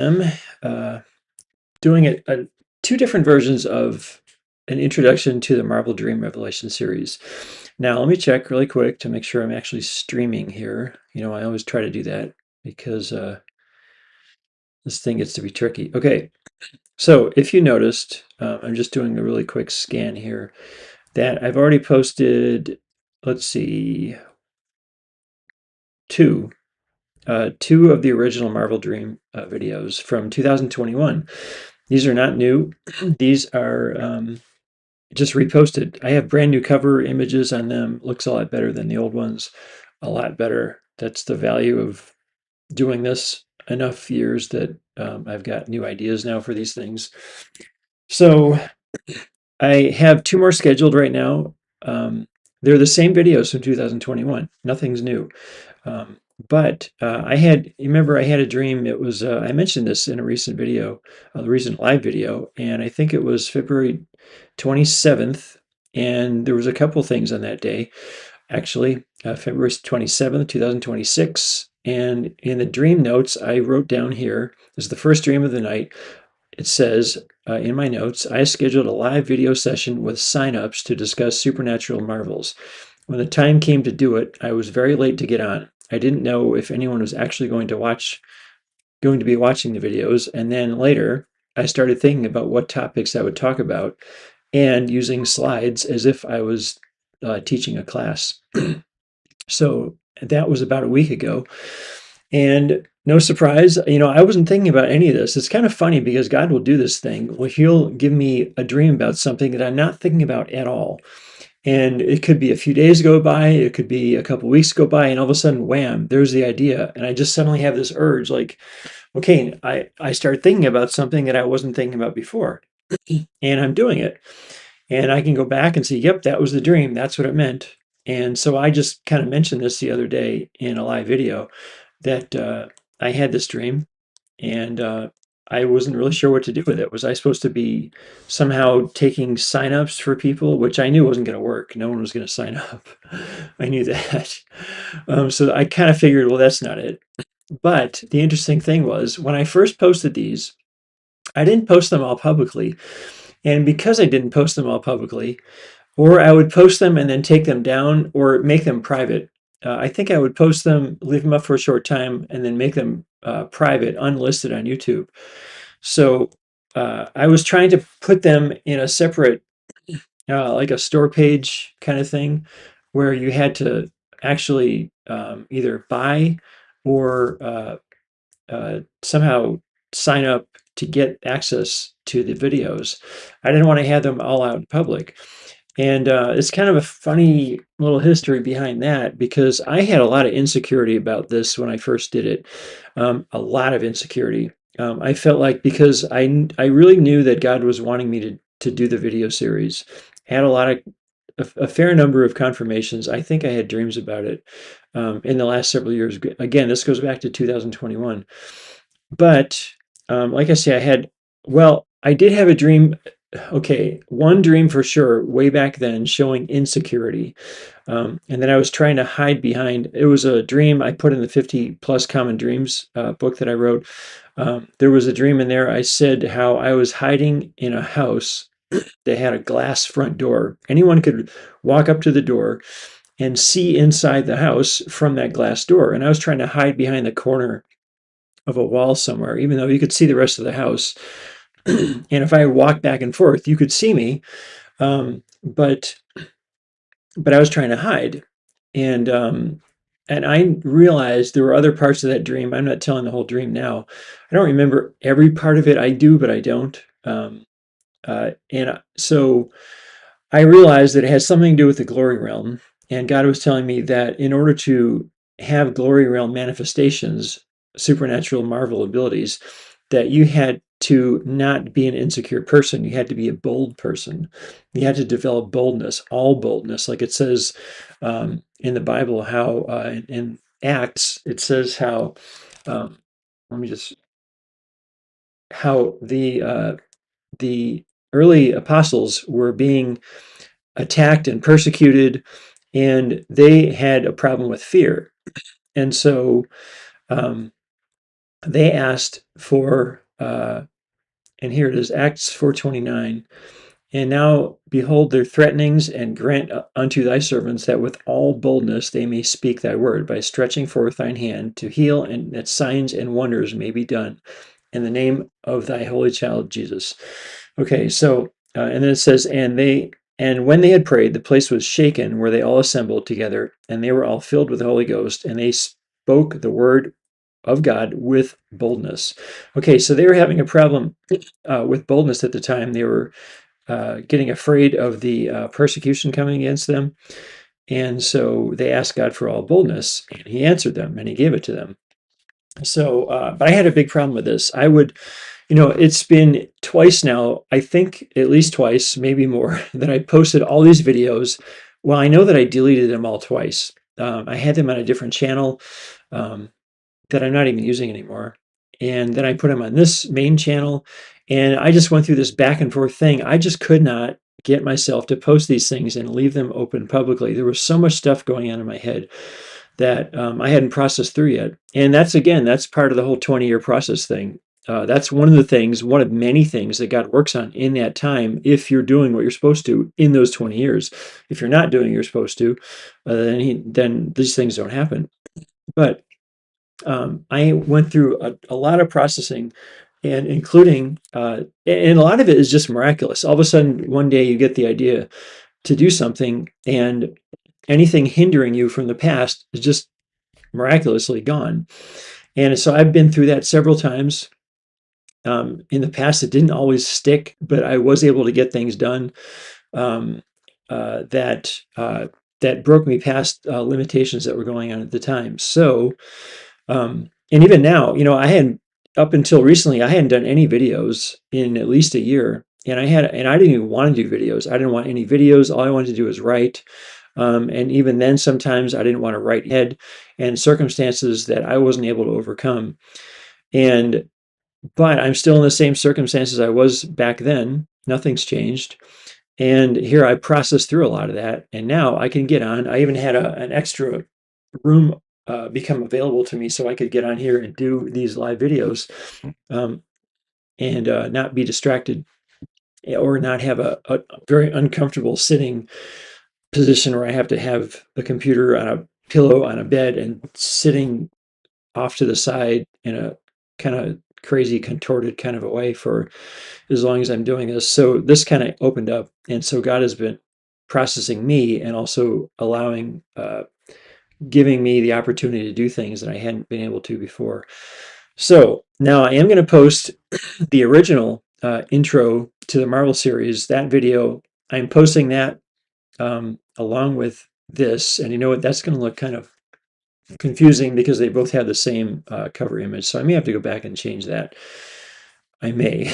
I'm doing two different versions of an introduction to the Marvel Dream Revelation series. Now, let me check really quick to make sure I'm actually streaming here. You know, I always try to do that because this thing gets to be tricky. Okay, so if you noticed, I'm just doing a really quick scan here that I've already posted, let's see, two. Two of the original Marvel Dream videos from 2021. These are not new. These are just reposted. I have brand new cover images on them. Looks a lot better than the old ones. A lot better. That's the value of doing this enough years that I've got new ideas now for these things. So I have two more scheduled right now. Um, they're the same videos from 2021. Nothing's new. Um, but you remember I had a dream. It was, I mentioned this in a recent video, a recent live video, and I think it was February 27th. And there was a couple things on that day, actually, February 27th, 2026. And in the dream notes, I wrote down here, this is the first dream of the night. It says in my notes, I scheduled a live video session with signups to discuss supernatural marvels. When the time came to do it, I was very late to get on. I didn't know if anyone was actually going to be watching the videos, and then later I started thinking about what topics I would talk about and using slides as if I was teaching a class. So that was about a week ago. And no surprise, you know, I wasn't thinking about any of this. It's kind of funny because God will do this thing. Well, He'll give me a dream about something that I'm not thinking about at all. And it could be a few days go by, it could be a couple weeks go by, and all of a sudden, wham, there's the idea. And I just suddenly have this urge like, okay, I start thinking about something that I wasn't thinking about before, and I'm doing it. And I can go back and see, yep, that was the dream. That's what it meant. And so I just kind of mentioned this the other day in a live video that I had this dream and I wasn't really sure what to do with it. Was I supposed to be somehow taking signups for people, which I knew wasn't going to work? No one was going to sign up. I knew that. So I kind of figured, well, that's not it. But the interesting thing was when I first posted these, I didn't post them all publicly. And because I didn't post them all publicly, or I would post them and then take them down or make them private. I think I would post them, leave them up for a short time, and then make them private, unlisted on YouTube. So I was trying to put them in a separate, like a store page kind of thing, where you had to actually either buy or somehow sign up to get access to the videos. I didn't want to have them all out in public. And it's kind of a funny little history behind that because I had a lot of insecurity about this when I first did it. A lot of insecurity. I felt like because I really knew that God was wanting me to do the video series. Had a fair number of confirmations. I think I had dreams about it in the last several years. Again, this goes back to 2021. But like I say, I did have a dream. Okay, one dream for sure, way back then, showing insecurity. And then I was trying to hide behind, it was a dream I put in the 50 plus common dreams book that I wrote. There was a dream in there. I said how I was hiding in a house that had a glass front door. Anyone could walk up to the door and see inside the house from that glass door. And I was trying to hide behind the corner of a wall somewhere, even though you could see the rest of the house. And if I walked back and forth, you could see me. But I was trying to hide, and I realized there were other parts of that dream. I'm not telling the whole dream now. I don't remember every part of it. I do, but I don't. And so I realized that it has something to do with the glory realm. And God was telling me that in order to have glory realm manifestations, supernatural marvel abilities, that you had to not be an insecure person. You had to be a bold person. You had to develop boldness, all boldness. Like it says in the Bible, how in Acts, it says how, um, let me just, how the early apostles were being attacked and persecuted, and they had a problem with fear. And so, um, they asked for, and here it is, Acts 4:29. And now, behold, their threatenings, and grant unto thy servants that with all boldness they may speak thy word, by stretching forth thine hand to heal, and that signs and wonders may be done in the name of thy holy child Jesus. Okay, so and then it says, and when they had prayed, the place was shaken where they all assembled together, and they were all filled with the Holy Ghost, and they spoke the word of God with boldness. Okay, so they were having a problem with boldness at the time. They were getting afraid of the persecution coming against them. And so they asked God for all boldness, and he answered them, and he gave it to them. So, but I had a big problem with this. I would, it's been twice now, I think at least twice, maybe more, that I posted all these videos. Well, I know that I deleted them all twice. I had them on a different channel that I'm not even using anymore. And then I put them on this main channel. And I just went through this back and forth thing. I just could not get myself to post these things and leave them open publicly. There was so much stuff going on in my head that I hadn't processed through yet. And that's part of the whole 20-year process thing. That's one of the things, one of many things that God works on in that time if you're doing what you're supposed to in those 20 years. If you're not doing what you're supposed to, then these things don't happen. But I went through a lot of processing, and including, and a lot of it is just miraculous. All of a sudden, one day you get the idea to do something, and anything hindering you from the past is just miraculously gone. And so I've been through that several times. In the past, it didn't always stick, but I was able to get things done um, that broke me past limitations that were going on at the time. So, and even now, I hadn't up until recently, I hadn't done any videos in at least a year, and I didn't even want to do videos. I didn't want any videos. All I wanted to do was write. And even then, sometimes I didn't want to write ahead, and circumstances that I wasn't able to overcome. But I'm still in the same circumstances I was back then. Nothing's changed. And here I processed through a lot of that, and now I can get on. I even had an extra room become available to me so I could get on here and do these live videos and not be distracted or not have a very uncomfortable sitting position where I have to have the computer on a pillow on a bed and sitting off to the side in a kind of crazy contorted kind of a way for as long as I'm doing this. So this kind of opened up, and so God has been processing me and also giving me the opportunity to do things that I hadn't been able to before. So now I am going to post the original intro to the Marvel series, that video. I'm posting that along with this, and you know what? That's going to look kind of confusing because they both have the same cover image. So I may have to go back and change that. I may.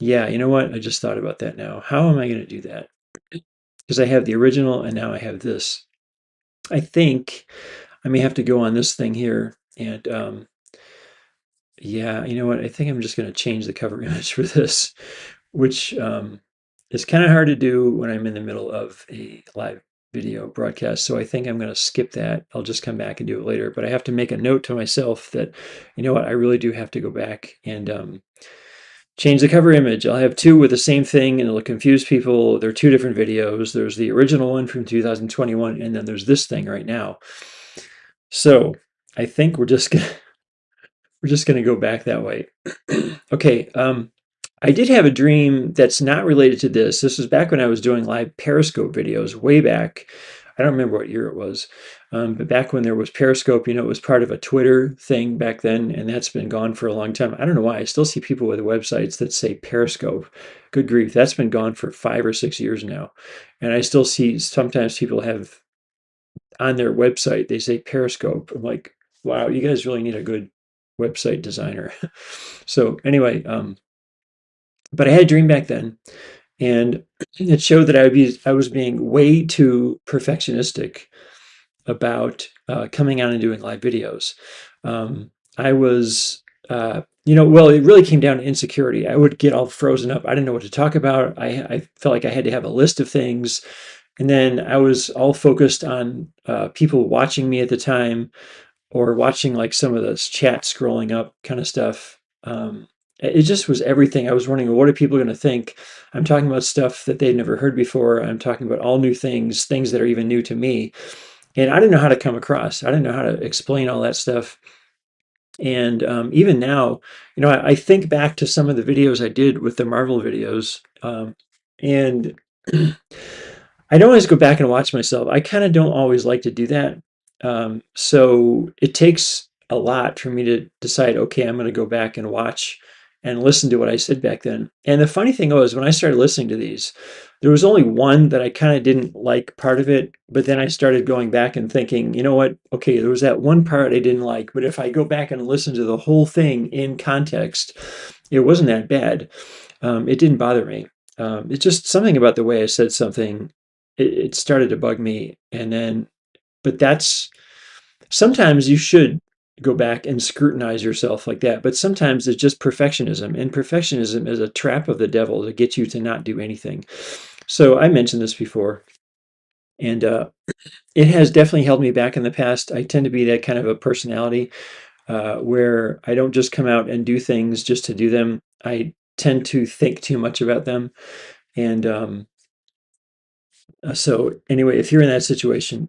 Yeah, you know what? I just thought about that now. How am I going to do that? Because I have the original and now I have this. I think I may have to go on this thing here and yeah, you know what? I think I'm just going to change the cover image for this, which is kind of hard to do when I'm in the middle of a live video broadcast. So I think I'm going to skip that. I'll just come back and do it later. But I have to make a note to myself that, you know what, I really do have to go back and change the cover image. I'll have two with the same thing and it'll confuse people. They're two different videos. There's the original one from 2021 and then there's this thing right now. So I think we're just gonna go back that way. Okay, I did have a dream that's not related to this. This was back when I was doing live Periscope videos, way back. I don't remember what year it was, but back when there was Periscope, it was part of a Twitter thing back then, and that's been gone for a long time. I don't know why. I still see people with websites that say Periscope. Good grief, that's been gone for 5 or 6 years now. And I still see sometimes people have on their website, they say Periscope. I'm like, wow, you guys really need a good website designer. So anyway, but I had a dream back then, and it showed that I was being way too perfectionistic about coming out and doing live videos. I was, well, it really came down to insecurity. I would get all frozen up. I didn't know what to talk about. I felt like I had to have a list of things. And then I was all focused on people watching me at the time, or watching like some of this chat scrolling up kind of stuff. It just was everything. I was wondering, well, what are people going to think? I'm talking about stuff that they'd never heard before. I'm talking about all new things, things that are even new to me. And I didn't know how to come across. I didn't know how to explain all that stuff. And even now, I think back to some of the videos I did with the Marvel videos, and I don't always go back and watch myself. I kind of don't always like to do that. So it takes a lot for me to decide, okay, I'm going to go back and watch and listen to what I said back then. And the funny thing was, when I started listening to these, there was only one that I kind of didn't like part of it. But then I started going back and thinking, you know what? Okay, there was that one part I didn't like. But if I go back and listen to the whole thing in context, it wasn't that bad. It didn't bother me. It's just something about the way I said something. It started to bug me, and then, but that's sometimes you should go back and scrutinize yourself like that. But sometimes it's just perfectionism, and perfectionism is a trap of the devil to get you to not do anything. So I mentioned this before, and it has definitely held me back in the past. I tend to be that kind of a personality where I don't just come out and do things just to do them. I tend to think too much about them. And so, anyway, if you're in that situation,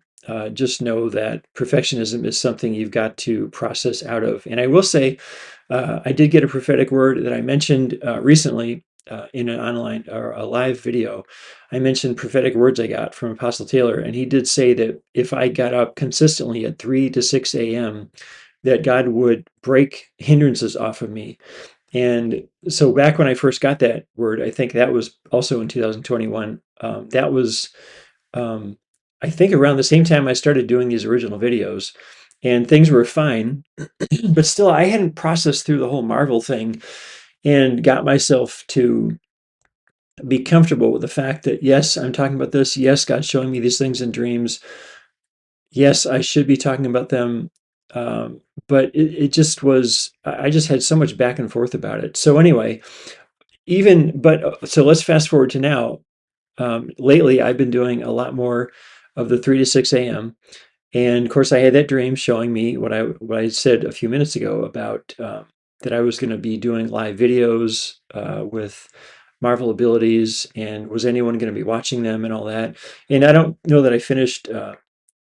just know that perfectionism is something you've got to process out of. And I will say, I did get a prophetic word that I mentioned recently in an online or a live video. I mentioned prophetic words I got from Apostle Taylor, and he did say that if I got up consistently at 3 to 6 a.m., that God would break hindrances off of me. And so back when I first got that word, I think that was also in 2021. That was, um, I think, around the same time I started doing these original videos, and things were fine. But still, I hadn't processed through the whole Marvel thing and got myself to be comfortable with the fact that, yes, I'm talking about this. Yes, God's showing me these things in dreams. Yes, I should be talking about them. But it just was, I just had so much back and forth about it. So anyway, so let's fast forward to now. Lately, I've been doing a lot more of the 3 to 6 a.m. And of course, I had that dream showing me what I said a few minutes ago about that I was going to be doing live videos with Marvel abilities, and was anyone going to be watching them and all that. And I don't know that I finished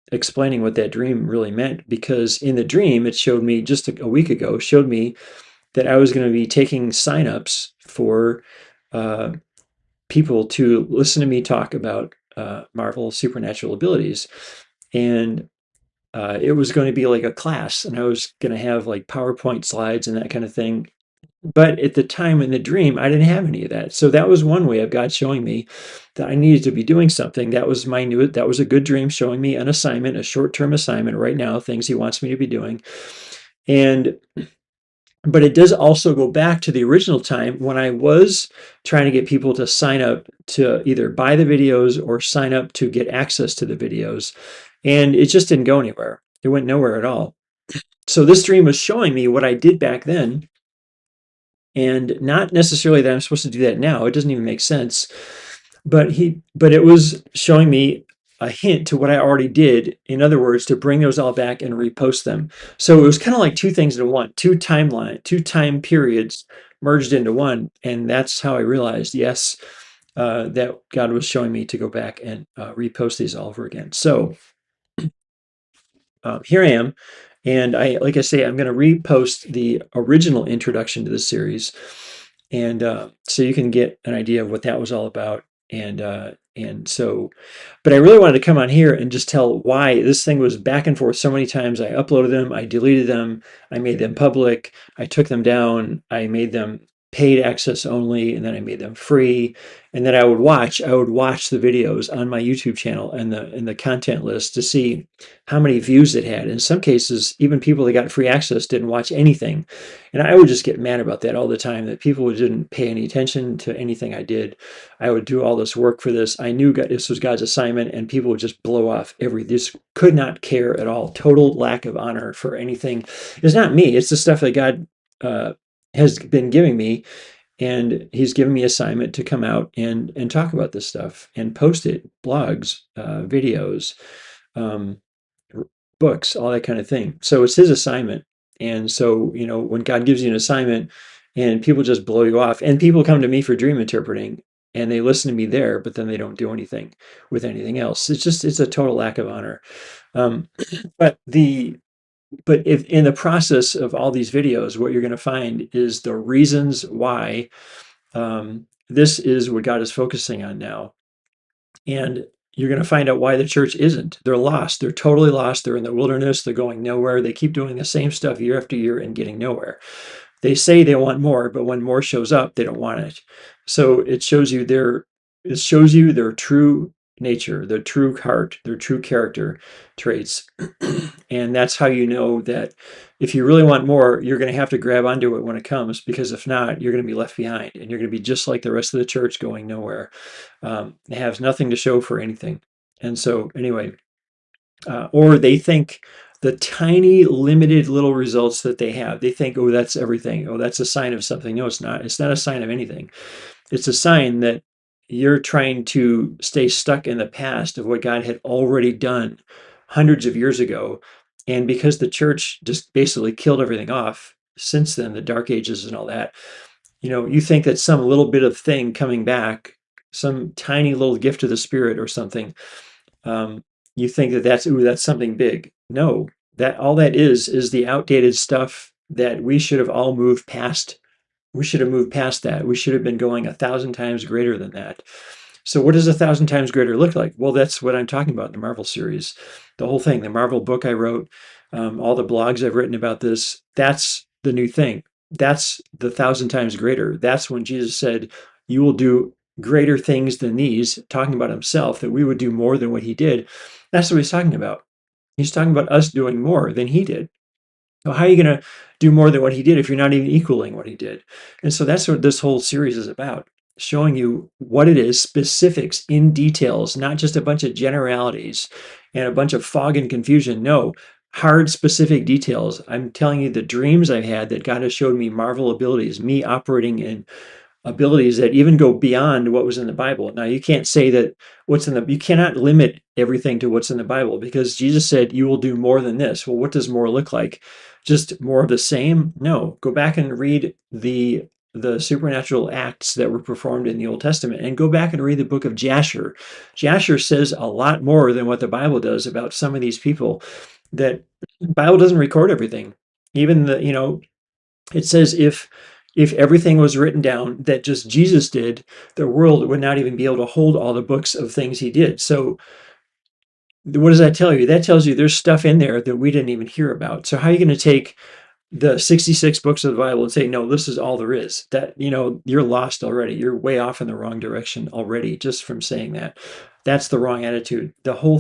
explaining what that dream really meant, because in the dream, it showed me just a week ago, showed me that I was going to be taking signups for uh, people to listen to me talk about Marvel supernatural abilities. And it was going to be like a class, and I was going to have like PowerPoint slides and that kind of thing. But at the time in the dream, I didn't have any of that. So that was one way of God showing me that I needed to be doing something. That was a good dream showing me an assignment, a short-term assignment right now, things he wants me to be doing. And but it does also go back to the original time when I was trying to get people to sign up to either buy the videos or sign up to get access to the videos. And it just didn't go anywhere. It went nowhere at all. So this dream was showing me what I did back then, and not necessarily that I'm supposed to do that now. It doesn't even make sense. But it was showing me a hint to what I already did. In other words, to bring those all back and repost them. So it was kind of like two things in one, two time periods merged into one. And that's how I realized, yes, that God was showing me to go back and repost these all over again. So here I am. And like I say, I'm going to repost the original introduction to the series, and so you can get an idea of what that was all about. And so, but I really wanted to come on here and just tell why this thing was back and forth so many times. I uploaded them, I deleted them, I made them public, I took them down, I made them paid access only, and then I made them free. And then I would watch the videos on my YouTube channel and the content list to see how many views it had. In some cases, even people that got free access didn't watch anything. And I would just get mad about that all the time, that people didn't pay any attention to anything I did. I would do all this work for this. I knew this was God's assignment, and people would just blow off just could not care at all. Total lack of honor for anything. It's not me. It's the stuff that God has been giving me, and he's given me assignment to come out and talk about this stuff and post it, blogs, videos, um, books, all that kind of thing. So it's his assignment. And so, when God gives you an assignment and people just blow you off, and people come to me for dream interpreting and they listen to me there, but then they don't do anything with anything else. It's a total lack of honor. Um, but if in the process of all these videos, what you're going to find is the reasons why this is what God is focusing on now. And you're going to find out why the church isn't. They're lost. They're totally lost. They're in the wilderness. They're going nowhere. They keep doing the same stuff year after year and getting nowhere. They say they want more, but when more shows up, they don't want it. So it shows you their true nature, their true heart, their true character traits. And that's how you know that if you really want more, you're going to have to grab onto it when it comes, because if not, you're going to be left behind and you're going to be just like the rest of the church going nowhere. It has nothing to show for anything. And so, anyway, or they think the tiny, limited little results that they have, they think, oh, that's everything. Oh, that's a sign of something. No, it's not. It's not a sign of anything. It's a sign that you're trying to stay stuck in the past of what God had already done hundreds of years ago. And because the church just basically killed everything off since then, the Dark Ages and all that, you think that some little bit of thing coming back, some tiny little gift of the Spirit or something, um, you think that that's something big. No, that all that is the outdated stuff that we should have all moved past. We should have moved past that. We should have been going 1,000 times greater than that. So what does 1,000 times greater look like? Well, that's what I'm talking about in the Marvel series. The whole thing, the Marvel book I wrote, all the blogs I've written about this, that's the new thing. That's the 1,000 times greater. That's when Jesus said, you will do greater things than these, talking about himself, that we would do more than what he did. That's what he's talking about. He's talking about us doing more than he did. So how are you going to do more than what he did if you're not even equaling what he did? And so that's what this whole series is about, showing you what it is, specifics in details, not just a bunch of generalities and a bunch of fog and confusion. No, hard, specific details. I'm telling you the dreams I've had that God has showed me marvel abilities, me operating in abilities that even go beyond what was in the Bible. Now, you can't say that you cannot limit everything to what's in the Bible, because Jesus said, you will do more than this. Well, what does more look like? Just more of the same? No, go back and read the supernatural acts that were performed in the Old Testament, and go back and read the book of Jasher. Jasher says a lot more than what the Bible does about some of these people. That the Bible doesn't record everything. Even it says if everything was written down that just Jesus did, the world would not even be able to hold all the books of things he did. So what does that tell you? That tells you there's stuff in there that we didn't even hear about. So how are you going to take the 66 books of the Bible and say, no, this is all there is? That, you're lost already. You're way off in the wrong direction already just from saying that. That's the wrong attitude.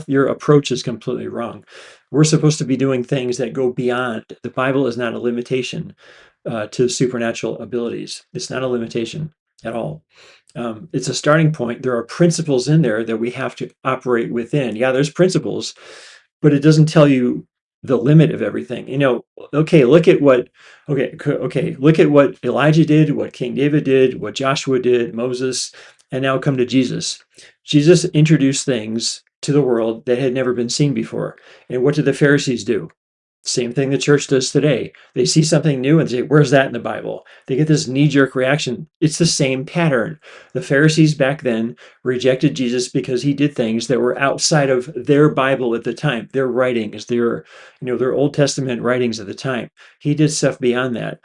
Your approach is completely wrong. We're supposed to be doing things that go beyond. The Bible is not a limitation to supernatural abilities. It's not a limitation at all. It's a starting point. There are principles in there that we have to operate within. Yeah, there's principles, but it doesn't tell you the limit of everything. Okay, look at what Elijah did, what King David did, what Joshua did, Moses, and now come to Jesus. Jesus introduced things to the world that had never been seen before. And what did the Pharisees do? Same thing the church does today. They see something new and say, where's that in the Bible? They get this knee-jerk reaction. It's the same pattern. The Pharisees back then rejected Jesus because he did things that were outside of their Bible at the time, their writings, their Old Testament writings at the time. He did stuff beyond that.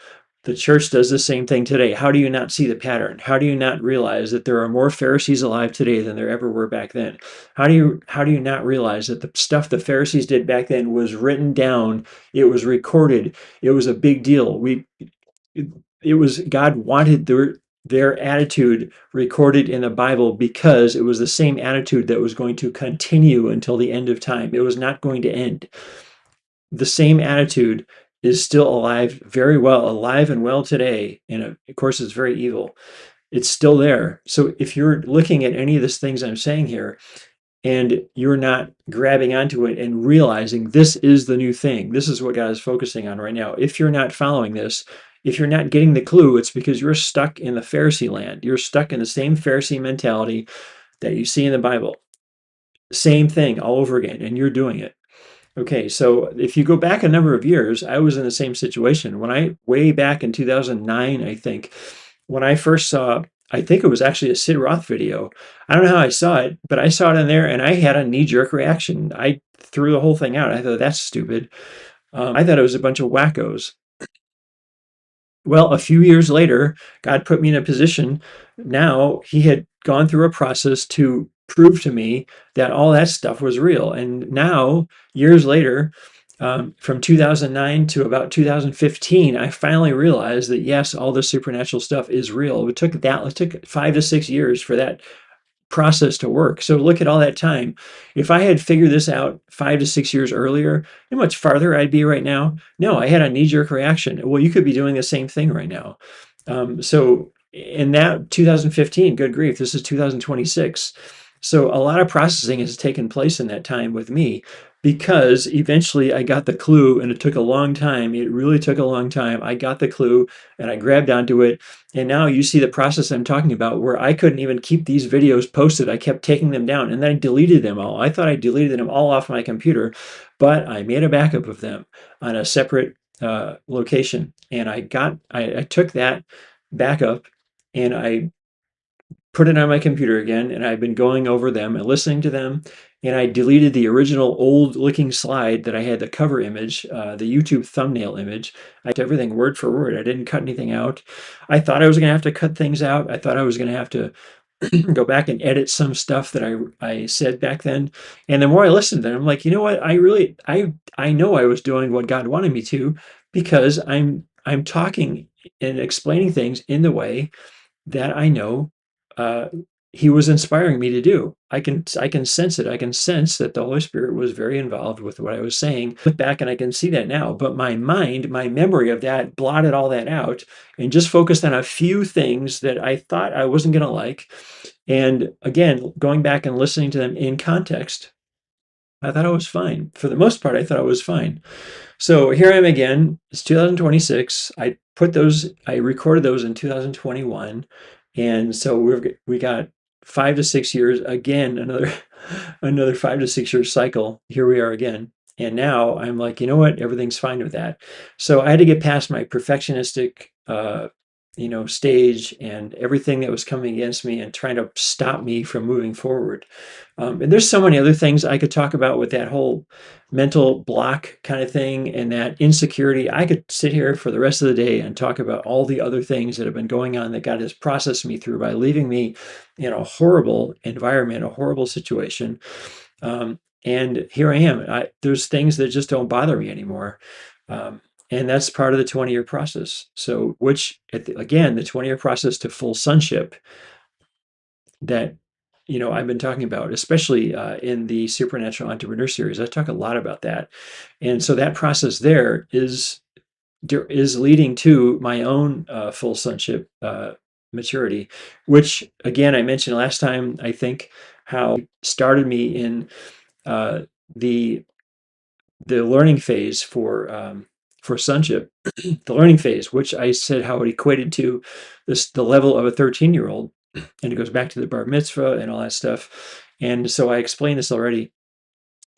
The church does the same thing today. How do you not see the pattern? How do you not realize that there are more Pharisees alive today than there ever were back then? How do you not realize that the stuff the Pharisees did back then was written down, it was recorded, it was a big deal. It was God wanted their attitude recorded in the Bible because it was the same attitude that was going to continue until the end of time. It was not going to end. The same attitude is still alive, very well, alive and well today. And of course, it's very evil. It's still there. So if you're looking at any of these things I'm saying here, and you're not grabbing onto it and realizing this is the new thing, this is what God is focusing on right now. If you're not following this, if you're not getting the clue, it's because you're stuck in the Pharisee land. You're stuck in the same Pharisee mentality that you see in the Bible. Same thing all over again, and you're doing it. Okay, so if you go back a number of years, I was in the same situation. Way back in 2009, I think, when I first saw, I think it was actually a Sid Roth video. I don't know how I saw it, but I saw it in there and I had a knee-jerk reaction. I threw the whole thing out. I thought, that's stupid. I thought it was a bunch of wackos. Well, a few years later, God put me in a position. Now he had gone through a process to prove to me that all that stuff was real. And now, years later, from 2009 to about 2015, I finally realized that yes, all this supernatural stuff is real. It took 5 to 6 years for that process to work. So look at all that time. If I had figured this out 5 to 6 years earlier, how much farther I'd be right now? No, I had a knee-jerk reaction. Well, you could be doing the same thing right now. So in that 2015, good grief, this is 2026. So a lot of processing has taken place in that time with me because eventually I got the clue and it took a long time. It really took a long time. I got the clue and I grabbed onto it. And now you see the process I'm talking about where I couldn't even keep these videos posted. I kept taking them down and then I deleted them all. I thought I deleted them all off my computer, but I made a backup of them on a separate location. And I took that backup and I put it on my computer again, and I've been going over them and listening to them. And I deleted the original old looking slide that I had the cover image, the YouTube thumbnail image. I typed everything word for word. I didn't cut anything out. I thought I was going to have to cut things out. I thought I was going to have to go back and edit some stuff that I said back then. And the more I listened to them, I'm like, you know what? I know I was doing what God wanted me to because I'm talking and explaining things in the way that I know uh, he was inspiring me to do. I can sense it. I can sense that the Holy Spirit was very involved with what I was saying. Look back and I can see that now. But my mind, my memory of that blotted all that out and just focused on a few things that I thought I wasn't going to like. And again, going back and listening to them in context, I thought I was fine. For the most part, I thought I was fine. So here I am again. It's 2026. I recorded those in 2021. And so we got 5 to 6 years again, another 5 to 6 year cycle. Here we are again. And now I'm like, you know what? Everything's fine with that. So I had to get past my perfectionistic stage and everything that was coming against me and trying to stop me from moving forward. And there's so many other things I could talk about with that whole mental block kind of thing and that insecurity. I could sit here for the rest of the day and talk about all the other things that have been going on that God has processed me through by leaving me in a horrible environment, a horrible situation. And here I am. There's things that just don't bother me anymore. And that's part of the 20-year process. So, again, the 20-year process to full sonship that I've been talking about, especially in the Supernatural Entrepreneur Series. I talk a lot about that, and so that process there is leading to my own full sonship maturity, which again I mentioned last time. I think how it started me in uh, the learning phase for sonship, the learning phase, which I said how it equated to the level of a 13-year-old, and it goes back to the bar mitzvah and all that stuff. And so I explained this already.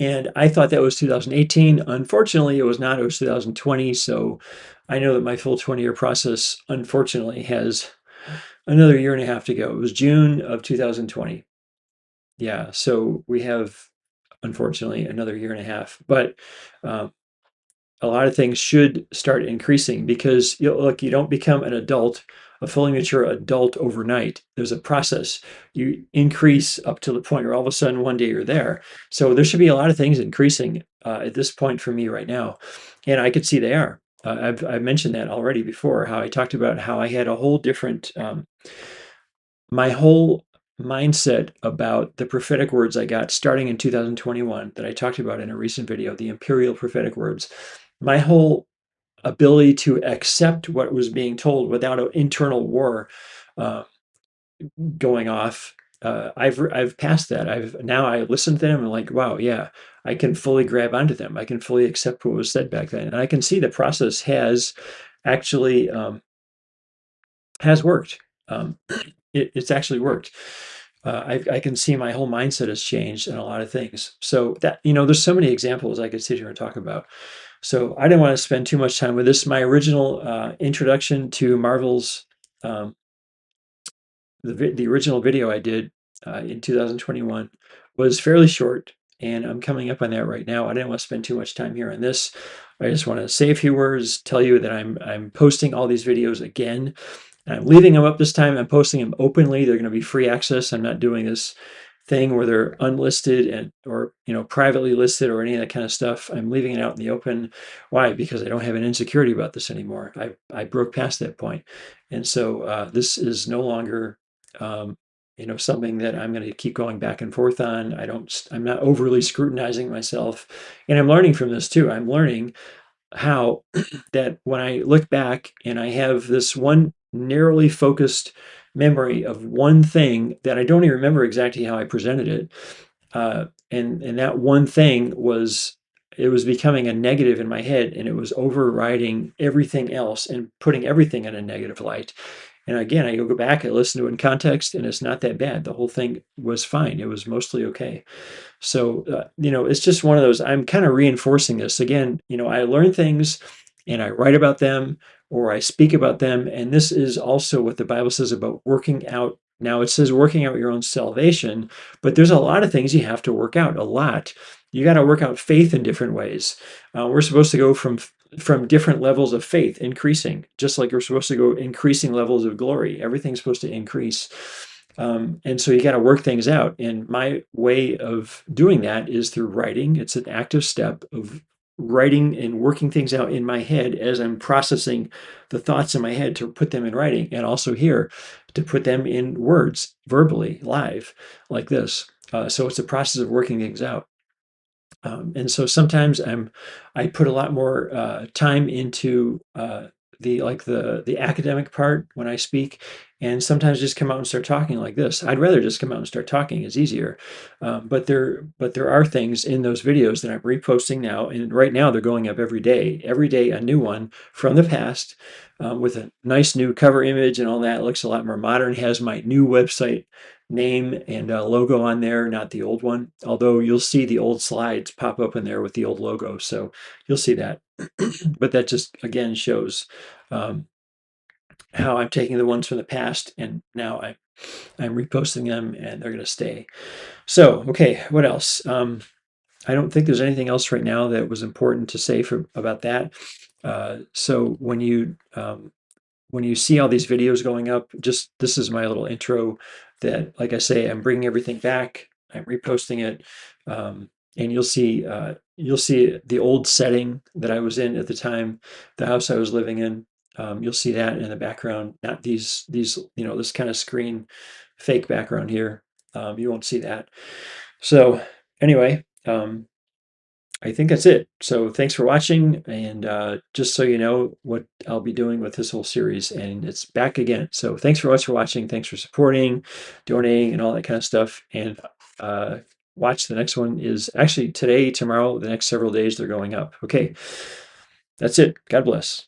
And I thought that was 2018. Unfortunately, it was not. It was 2020. So I know that my full 20-year process, unfortunately, has another year and a half to go. It was June of 2020. Yeah. So we have, unfortunately, another year and a half. But um, a lot of things should start increasing because look, you don't become a fully mature adult overnight. There's a process. You increase up to the point where all of a sudden one day you're there. So there should be a lot of things increasing at this point for me right now, and I could see they are. I've mentioned that already before. How I talked about how I had a whole different my whole mindset about the prophetic words I got starting in 2021 that I talked about in a recent video, the imperial prophetic words. My whole ability to accept what was being told without an internal war uh, going off. I've passed that. I listen to them and like, wow, yeah, I can fully grab onto them. I can fully accept what was said back then, and I can see the process has actually has worked. It's actually worked. I can see my whole mindset has changed in a lot of things. So that, there's so many examples I could sit here and talk about. So I didn't want to spend too much time with this. My original introduction to Marvel's, um, the original video I did in 2021 was fairly short, and I'm coming up on that right now. I didn't want to spend too much time here on this. I just want to say a few words, tell you that I'm posting all these videos again. And I'm leaving them up this time. I'm posting them openly. They're going to be free access. I'm not doing this thing where they're unlisted and or privately listed or any of that kind of stuff. I'm leaving it out in the open. Why? Because I don't have an insecurity about this anymore. I broke past that point, and so this is no longer something that I'm going to keep going back and forth on. I'm not overly scrutinizing myself, and I'm learning from this too. I'm learning how that when I look back and I have this one narrowly focused memory of one thing that I don't even remember exactly how I presented it, and that one thing was it was becoming a negative in my head, and it was overriding everything else and putting everything in a negative light. And again, I go back, I listen to it in context, and it's not that bad. The whole thing was fine. It was mostly okay. So, it's just one of those, I'm kind of reinforcing this. Again, I learn things and I write about them or I speak about them. And this is also what the Bible says about working out. Now, it says working out your own salvation, but there's a lot of things you have to work out, a lot. You got to work out faith in different ways. We're supposed to go from different levels of faith, increasing, just like we're supposed to go increasing levels of glory. Everything's supposed to increase. And so you got to work things out. And my way of doing that is through writing. It's an active step of writing and working things out in my head as I'm processing the thoughts in my head to put them in writing, and also here to put them in words verbally, live, like this. So it's a process of working things out. And so sometimes I put a lot more time into the academic part when I speak, and sometimes just come out and start talking like this. I'd rather just come out and start talking; it's easier. But there are things in those videos that I'm reposting now, and right now they're going up every day. Every day, a new one from the past with a nice new cover image and all that. It looks a lot more modern. Has my new website name and logo on there, not the old one. Although you'll see the old slides pop up in there with the old logo, so you'll see that. But that just again shows um, how I'm taking the ones from the past and now I'm reposting them and they're going to stay. So, okay, what else? I don't think there's anything else right now that was important to say about that. So when you see all these videos going up, just this is my little intro that, like I say, I'm bringing everything back. I'm reposting it, and you'll see the old setting that I was in at the time, the house I was living in. You'll see that in the background, not these this kind of screen fake background here. You won't see that. So anyway, I think that's it. So thanks for watching, and just so you know what I'll be doing with this whole series, and it's back again. So thanks for watching. Thanks for supporting, donating, and all that kind of stuff. And uh, watch the next one is actually today, tomorrow, the next several days they're going up. Okay, that's it. God bless.